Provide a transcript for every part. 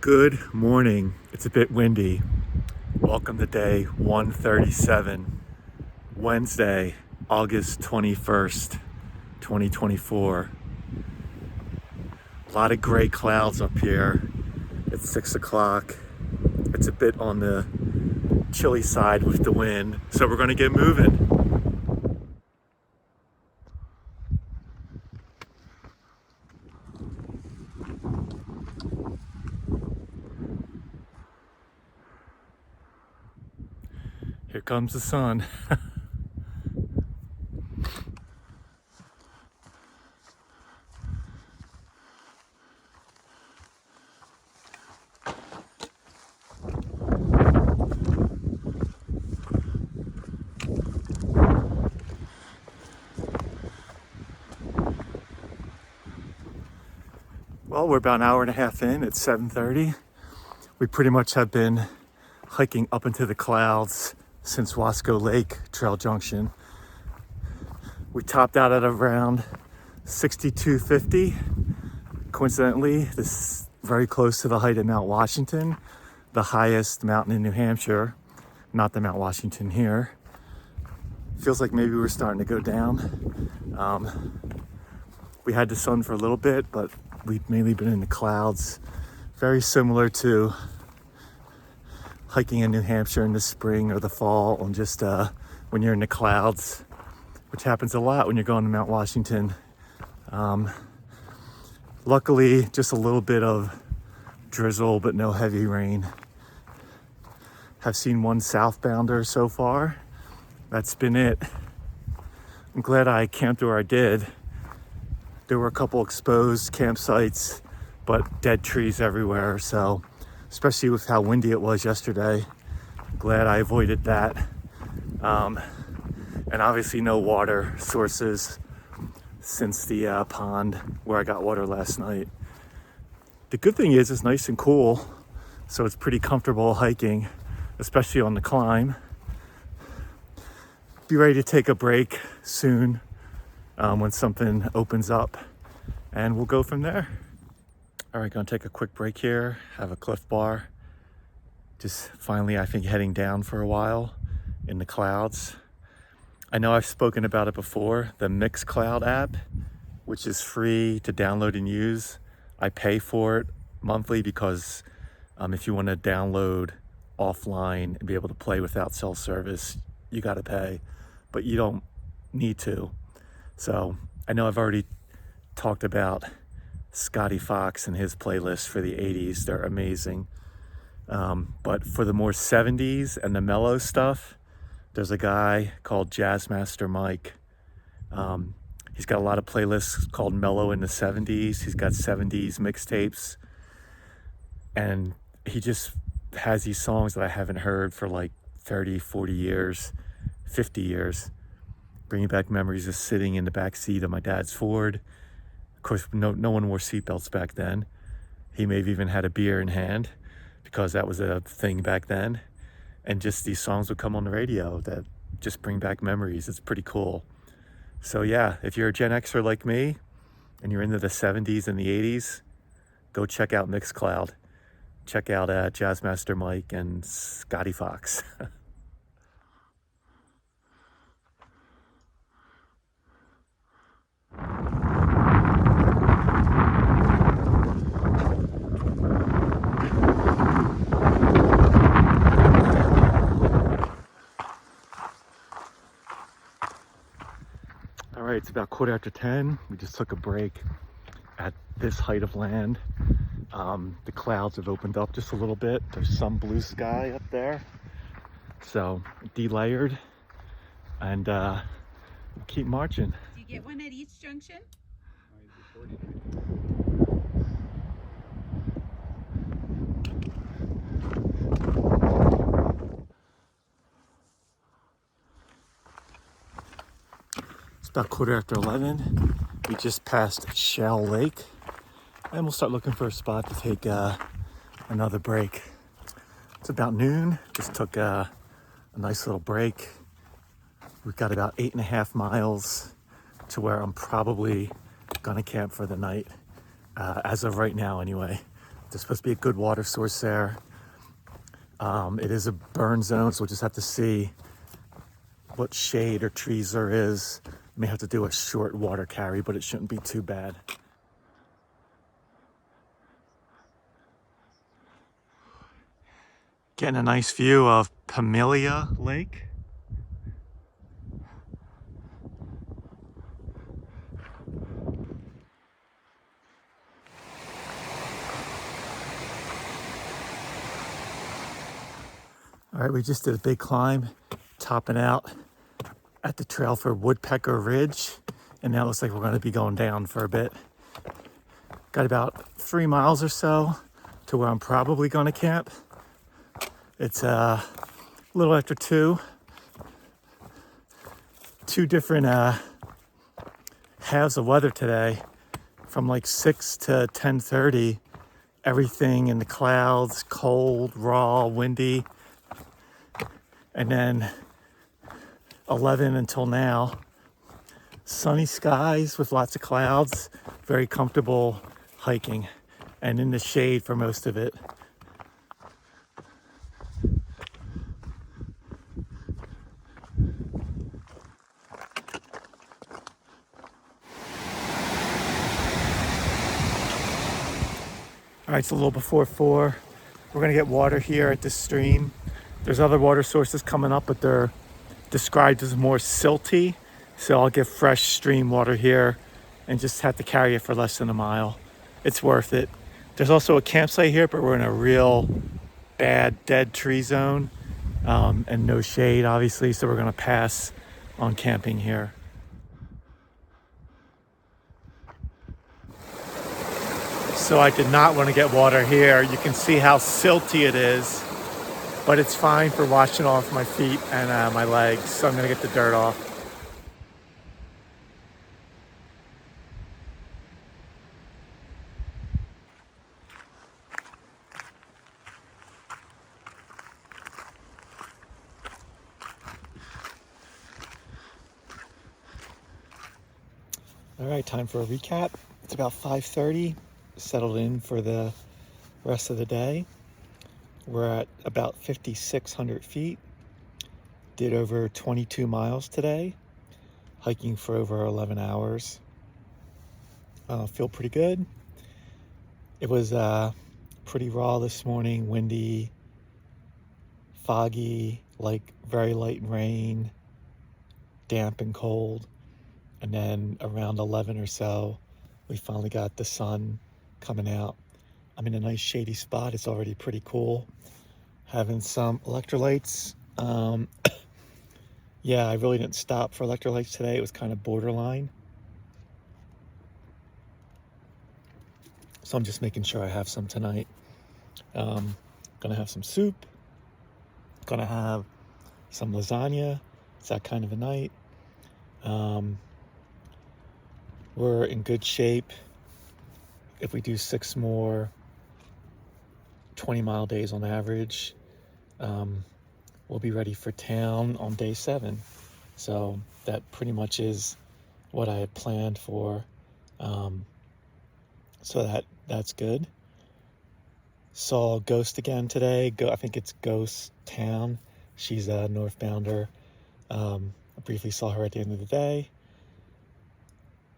Good morning. It's a bit windy. Welcome to day 137, Wednesday, August 21st, 2024. A lot of gray clouds up here. It's 6 o'clock. It's a bit on the chilly side with the wind, so we're going to get moving. Here comes the sun. Well, we're about an hour and a half in. It's 7:30. We pretty much have been hiking up into the clouds since Wasco Lake Trail Junction. We topped out at around 6250. Coincidentally, this is very close to the height of Mount Washington, the highest mountain in New Hampshire, not the Mount Washington here. Feels like maybe we're starting to go down. We had the sun for a little bit, but we've mainly been in the clouds. Very similar to hiking in New Hampshire in the spring or the fall, and just when you're in the clouds, which happens a lot when you're going to Mount Washington. Luckily, just a little bit of drizzle, but no heavy rain. Have seen one southbounder so far. That's been it. I'm glad I camped where I did. There were a couple exposed campsites, but dead trees everywhere. So, especially with how windy it was yesterday, glad I avoided that. And obviously no water sources since the pond where I got water last night. The good thing is it's nice and cool, so it's pretty comfortable hiking, especially on the climb. Be ready to take a break soon when something opens up, and we'll go from there. All right, gonna take a quick break here, have a Cliff Bar. Just finally, I think, heading down for a while in the clouds. I know I've spoken about it before, the Mixcloud app, which is free to download and use. I pay for it monthly because if you want to download offline and be able to play without cell service, you got to pay, but you don't need to. So I know I've already talked about Scotty Fox and his playlist for the 80s. They're amazing. But for the more 70s and the mellow stuff, there's a guy called Jazzmaster Mike. He's got a lot of playlists called Mellow in the 70s. He's got 70s mixtapes. And he just has these songs that I haven't heard for like 30, 40 years, 50 years. Bringing back memories of sitting in the back seat of my dad's Ford. Of course, no one wore seatbelts back then. He may have even had a beer in hand because that was a thing back then. And just these songs would come on the radio that just bring back memories. It's pretty cool. So yeah, if you're a Gen Xer like me and you're into the 70s and the 80s, go check out Mixcloud. Check out Jazzmaster Mike and Scotty Fox. All right, it's about 10:15. We just took a break at this height of land. The clouds have opened up just a little bit. There's some blue sky up there. So delayered, and we'll keep marching. Do you get one at each junction? It's about 11:15. We just passed Shell Lake, and we'll start looking for a spot to take another break. It's about noon. Just took a nice little break. We've got about 8.5 miles to where I'm probably gonna camp for the night, as of right now anyway. There's supposed to be a good water source there. It is a burn zone, so we'll just have to see what shade or trees there is. May have to do a short water carry, but it shouldn't be too bad. Getting a nice view of Pamelia Lake. All right, we just did a big climb, topping out at the trail for Woodpecker Ridge, and now it looks like we're going to be going down for a bit. Got about 3 miles or so to where I'm probably going to camp. It's a little after 2. 2 different halves of weather today. From like 6 to 10:30, everything in the clouds, cold, raw, windy. And then 11 until now, sunny skies with lots of clouds, very comfortable hiking, and in the shade for most of it. All right, it's a little before 4. We're gonna get water here at this stream. There's other water sources coming up, but they're described as more silty. So I'll get fresh stream water here and just have to carry it for less than a mile. It's worth it. There's also a campsite here, but we're in a real bad dead tree zone and no shade, obviously. So we're gonna pass on camping here. So I did not want to get water here. You can see how silty it is, but it's fine for washing off my feet and my legs. So I'm gonna get the dirt off. All right, time for a recap. It's about 5:30, settled in for the rest of the day. We're at about 5,600 feet. Did over 22 miles today, hiking for over 11 hours. Feel pretty good. It was pretty raw this morning, windy, foggy, like very light rain, damp and cold. And then around 11 or so, we finally got the sun coming out. I'm in a nice shady spot. It's already pretty cool. Having some electrolytes. Yeah, I really didn't stop for electrolytes today. It was kind of borderline. So I'm just making sure I have some tonight. Gonna have some soup. Gonna have some lasagna. It's that kind of a night. We're in good shape. If we do 6 more 20-mile days on average, we'll be ready for town on day 7. So that pretty much is what I had planned for. So that's good. Saw Ghost again today. I think it's Ghost Town. She's a northbounder. I briefly saw her at the end of the day.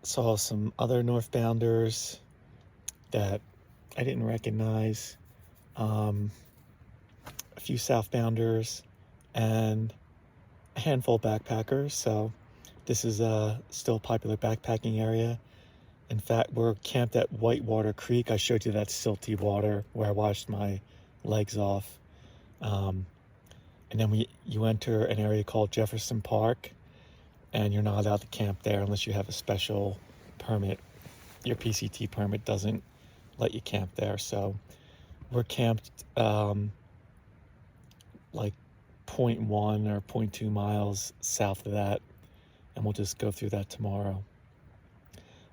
Saw some other northbounders that I didn't recognize. A few southbounders and a handful of backpackers. So this is still a popular backpacking area. In fact, we're camped at Whitewater Creek. I showed you that silty water where I washed my legs off. And then you enter an area called Jefferson Park, and you're not allowed to camp there unless you have a special permit. Your PCT permit doesn't let you camp there. So we're camped like 0.1 or 0.2 miles south of that, and we'll just go through that tomorrow.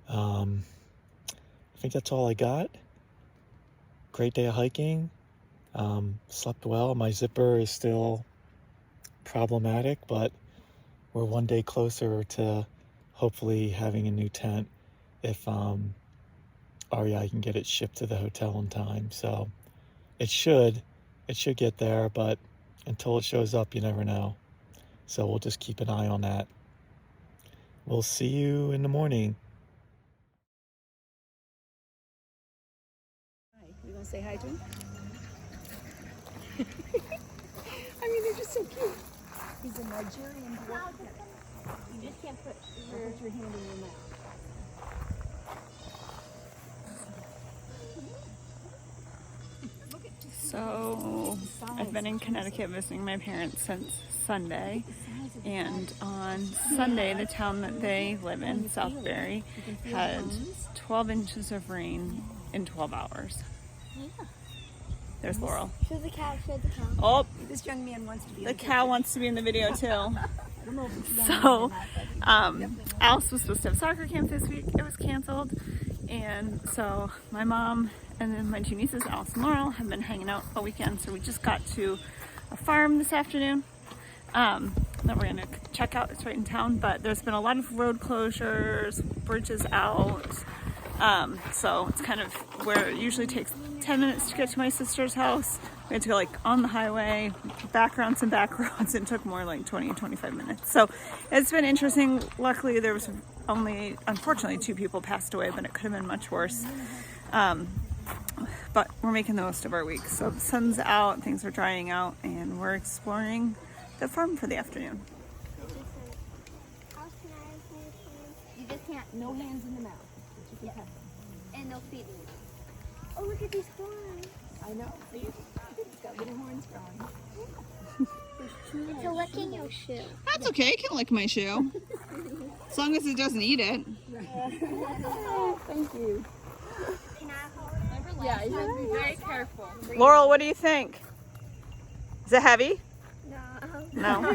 I think that's all I got. Great day of hiking. Slept well. My zipper is still problematic, but we're one day closer to hopefully having a new tent if REI can get it shipped to the hotel in time. So it should get there, but until it shows up, you never know. So we'll just keep an eye on that. We'll see you in the morning. You gonna say hi to him? I mean, they're just so cute. He's a Nigerian dwarf. You just can't put your hand in your mouth. So I've been in Connecticut visiting my parents since Sunday, and on Sunday the town that they live in, Southbury, had 12 inches of rain in 12 hours. There's Laurel. Show the cow, show the cow. Oh, This young man wants to be. the cow wants to be in the video too. So Alice was supposed to have soccer camp this week. It was canceled, and so my mom and then my two nieces, Alice and Laurel, have been hanging out all weekend. So we just got to a farm this afternoon that we're gonna check out. It's right in town, but there's been a lot of road closures, bridges out. So it's kind of where it usually takes 10 minutes to get to my sister's house. We had to go like on the highway, back around some back roads, and took more like 20 or 25 minutes. So it's been interesting. Luckily there was only, unfortunately, 2 people passed away, but it could have been much worse. But we're making the most of our week. So the sun's out, things are drying out, and we're exploring the farm for the afternoon. You just can't, No hands in the mouth. yeah. And no feeding. Oh, look at these horns. I know. See? He's got little horns growing. It's a licking your shoe. That's okay, you can lick my shoe. As long as it doesn't eat it. Thank you. Can I hold it? Yeah, you have to be very careful. Laurel, what do you think? Is it heavy? No. No.